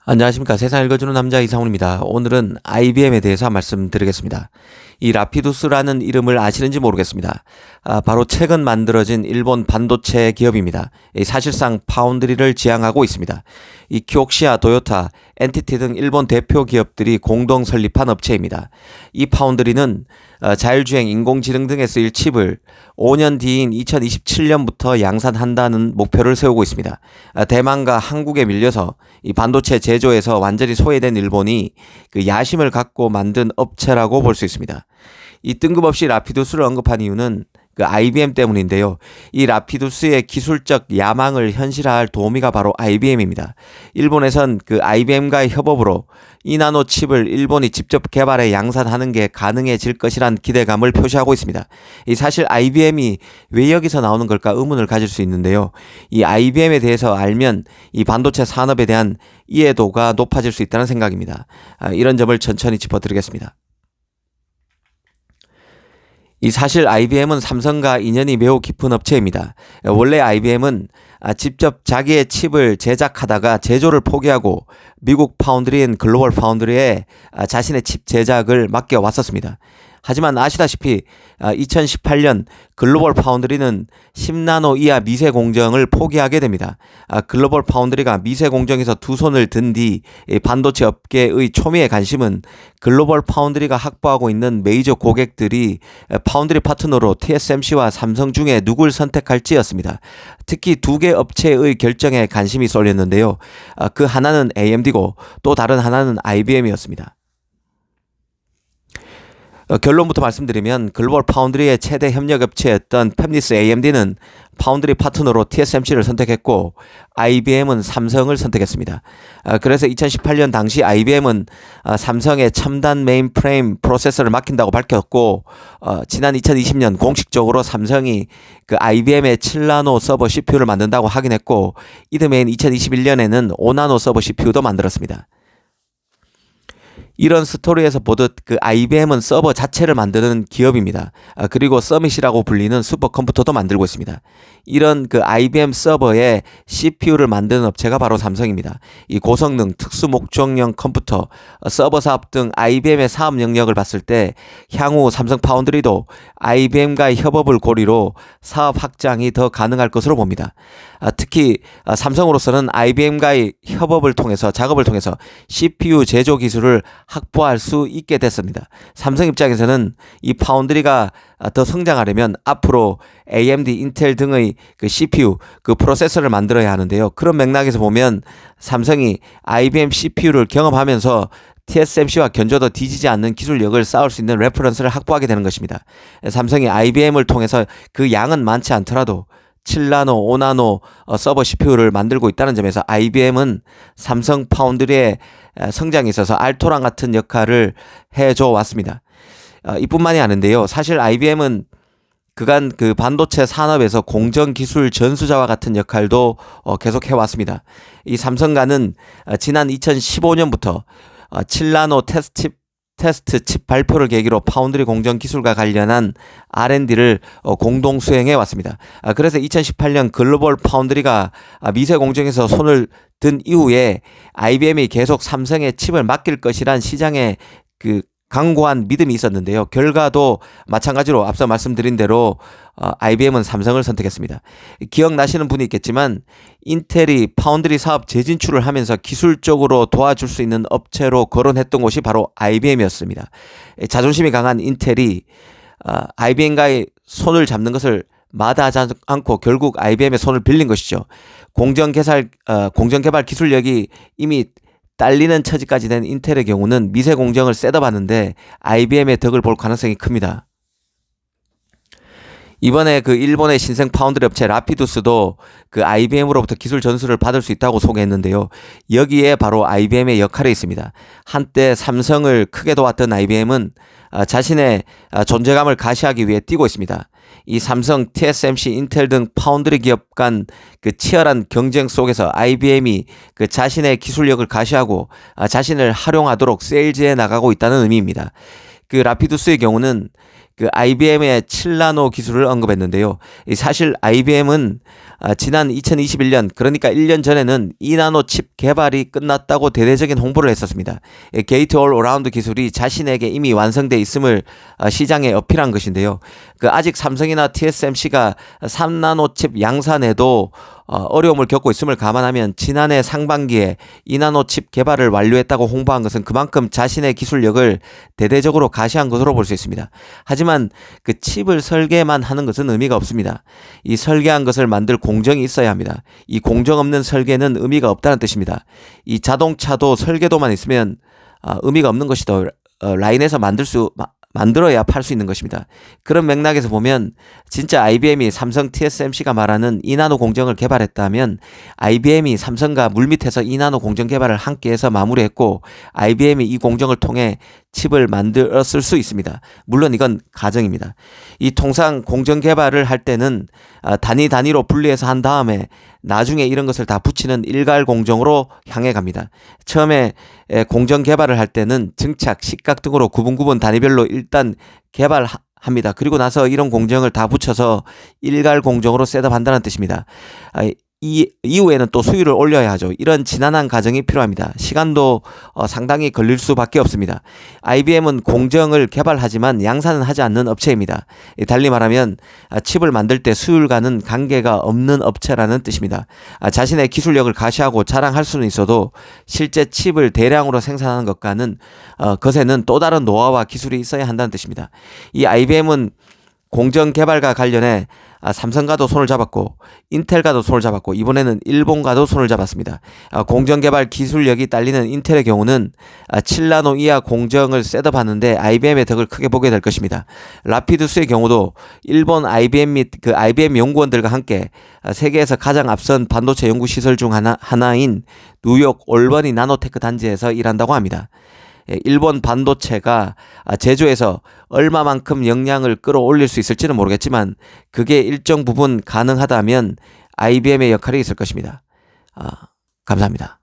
안녕하십니까. 세상 읽어주는 남자 이상훈입니다. 오늘은 IBM에 대해서 말씀드리겠습니다. 이 라피두스라는 이름을 아시는지 모르겠습니다. 바로 최근 만들어진 일본 반도체 기업입니다. 사실상 파운드리를 지향하고 있습니다. 이 키옥시아, 도요타, 엔티티 등 일본 대표 기업들이 공동 설립한 업체입니다. 이 파운드리는 자율주행, 인공지능 등에 쓰일 칩을 5년 뒤인 2027년부터 양산한다는 목표를 세우고 있습니다. 대만과 한국에 밀려서 이 반도체 제조에서 완전히 소외된 일본이 그 야심을 갖고 만든 업체라고 볼 수 있습니다. 이 뜬금없이 라피두스를 언급한 이유는 그 IBM 때문인데요. 이 라피두스의 기술적 야망을 현실화할 도우미가 바로 IBM입니다. 일본에선 그 IBM과의 협업으로 이 나노 칩을 일본이 직접 개발해 양산하는 게 가능해질 것이란 기대감을 표시하고 있습니다. 이 사실 IBM이 왜 여기서 나오는 걸까 의문을 가질 수 있는데요. 이 IBM에 대해서 알면 이 반도체 산업에 대한 이해도가 높아질 수 있다는 생각입니다. 이런 점을 천천히 짚어드리겠습니다. 이 사실 IBM은 삼성과 인연이 매우 깊은 업체입니다. 원래 IBM은 직접 자기의 칩을 제작하다가 제조를 포기하고 미국 파운드리인 글로벌 파운드리에 자신의 칩 제작을 맡겨왔었습니다. 하지만 아시다시피 2018년 글로벌 파운드리는 10나노 이하 미세 공정을 포기하게 됩니다. 글로벌 파운드리가 미세 공정에서 두 손을 든 뒤 반도체 업계의 초미의 관심은 글로벌 파운드리가 확보하고 있는 메이저 고객들이 파운드리 파트너로 TSMC와 삼성 중에 누굴 선택할지였습니다. 특히 두 개 업체의 결정에 관심이 쏠렸는데요. 그 하나는 AMD고 또 다른 하나는 IBM이었습니다. 결론부터 말씀드리면 글로벌 파운드리의 최대 협력업체였던 팹리스 AMD는 파운드리 파트너로 TSMC를 선택했고 IBM은 삼성을 선택했습니다. 그래서 2018년 당시 IBM은 삼성의 첨단 메인프레임 프로세서를 맡긴다고 밝혔고 지난 2020년 공식적으로 삼성이 그 IBM의 7나노 서버 CPU를 만든다고 확인했고 이듬해인 2021년에는 5나노 서버 CPU도 만들었습니다. 이런 스토리에서 보듯 그 IBM은 서버 자체를 만드는 기업입니다. 그리고 서밋이라고 불리는 슈퍼컴퓨터도 만들고 있습니다. 이런 그 IBM 서버에 CPU를 만드는 업체가 바로 삼성입니다. 이 고성능 특수 목적용 컴퓨터, 서버 사업 등 IBM의 사업 영역을 봤을 때 향후 삼성 파운드리도 IBM과의 협업을 고리로 사업 확장이 더 가능할 것으로 봅니다. 특히 삼성으로서는 IBM과의 협업을 통해서 작업을 통해서 CPU 제조 기술을 확보할 수 있게 됐습니다. 삼성 입장에서는 이 파운드리가 더 성장하려면 앞으로 AMD, 인텔 등의 그 CPU, 그 프로세서를 만들어야 하는데요. 그런 맥락에서 보면 삼성이 IBM CPU를 경험하면서 TSMC와 견줘도 뒤지지 않는 기술력을 쌓을 수 있는 레퍼런스를 확보하게 되는 것입니다. 삼성이 IBM을 통해서 그 양은 많지 않더라도 7나노, 5나노 서버 CPU를 만들고 있다는 점에서 IBM은 삼성 파운드리의 성장에 있어서 알토란 같은 역할을 해줘 왔습니다. 이뿐만이 아닌데요. 사실 IBM은 그간 그 반도체 산업에서 공정 기술 전수자와 같은 역할도 계속 해왔습니다. 이 삼성과는 지난 2015년부터 7나노 테스트 칩 발표를 계기로 파운드리 공정 기술과 관련한 R&D를 공동 수행해 왔습니다. 그래서 2018년 글로벌 파운드리가 미세 공정에서 손을 든 이후에 IBM이 계속 삼성의 칩을 맡길 것이란 시장의 그 강고한 믿음이 있었는데요. 결과도 마찬가지로 앞서 말씀드린 대로 IBM은 삼성을 선택했습니다. 기억나시는 분이 있겠지만 인텔이 파운드리 사업 재진출을 하면서 기술적으로 도와줄 수 있는 업체로 거론했던 곳이 바로 IBM이었습니다. 자존심이 강한 인텔이 IBM과의 손을 잡는 것을 마다하지 않고 결국 IBM의 손을 빌린 것이죠. 공정개발 기술력이 이미 딸리는 처지까지 된 인텔의 경우는 미세 공정을 셋업하는데 IBM의 덕을 볼 가능성이 큽니다. 이번에 그 일본의 신생 파운드리 업체 라피두스도 그 IBM으로부터 기술 전수를 받을 수 있다고 소개했는데요. 여기에 바로 IBM의 역할이 있습니다. 한때 삼성을 크게 도왔던 IBM은 자신의 존재감을 가시하기 위해 뛰고 있습니다. 이 삼성, TSMC, 인텔 등 파운드리 기업 간 그 치열한 경쟁 속에서 IBM이 그 자신의 기술력을 가시하고 자신을 활용하도록 세일즈해 나가고 있다는 의미입니다. 그 라피두스의 경우는 그 IBM의 7나노 기술을 언급했는데요. 사실 IBM은 지난 2021년 그러니까 1년 전에는 2나노 칩 개발이 끝났다고 대대적인 홍보를 했었습니다. 게이트 올 어라운드 기술이 자신에게 이미 완성돼 있음을 시장에 어필한 것인데요. 아직 삼성이나 TSMC가 3나노 칩 양산에도 어려움을 겪고 있음을 감안하면 지난해 상반기에 2나노 칩 개발을 완료했다고 홍보한 것은 그만큼 자신의 기술력을 대대적으로 가시한 것으로 볼 수 있습니다. 하지만 그 칩을 설계만 하는 것은 의미가 없습니다. 이 설계한 것을 만들 공정이 있어야 합니다. 이 공정 없는 설계는 의미가 없다는 뜻입니다. 이 자동차도 설계도만 있으면 의미가 없는 것이다. 라인에서 만들어야 팔 수 있는 것입니다. 그런 맥락에서 보면 진짜 IBM이 삼성 TSMC가 말하는 2나노 공정을 개발했다면 IBM이 삼성과 물밑에서 2나노 공정 개발을 함께해서 마무리했고 IBM이 이 공정을 통해 칩을 만들었을 수 있습니다. 물론 이건 가정입니다. 이 통상 공정 개발을 할 때는 단위로 분리해서 한 다음에 나중에 이런 것을 다 붙이는 일괄 공정으로 향해 갑니다. 처음에 공정 개발을 할 때는 증착, 식각 등으로 구분 단위별로 일단 개발합니다. 그리고 나서 이런 공정을 다 붙여서 일괄 공정으로 셋업한다는 뜻입니다. 이 이후에는 또 수율을 올려야 하죠. 이런 지난한 과정이 필요합니다. 시간도 상당히 걸릴 수밖에 없습니다. IBM은 공정을 개발하지만 양산은 하지 않는 업체입니다. 달리 말하면 칩을 만들 때 수율과는 관계가 없는 업체라는 뜻입니다. 자신의 기술력을 가시하고 자랑할 수는 있어도 실제 칩을 대량으로 생산하는 것에는 또 다른 노하우와 기술이 있어야 한다는 뜻입니다. 이 IBM은 공정 개발과 관련해 삼성과도 손을 잡았고 인텔과도 손을 잡았고 이번에는 일본과도 손을 잡았습니다. 공정 개발 기술력이 딸리는 인텔의 경우는 7나노 이하 공정을 셋업하는데 IBM의 덕을 크게 보게 될 것입니다. 라피두스의 경우도 일본 IBM 및 IBM 연구원들과 함께 세계에서 가장 앞선 반도체 연구 시설 중 하나인 뉴욕 올버니 나노테크 단지에서 일한다고 합니다. 일본 반도체가 제조해서 얼마만큼 역량을 끌어올릴 수 있을지는 모르겠지만 그게 일정 부분 가능하다면 IBM의 역할이 있을 것입니다. 감사합니다.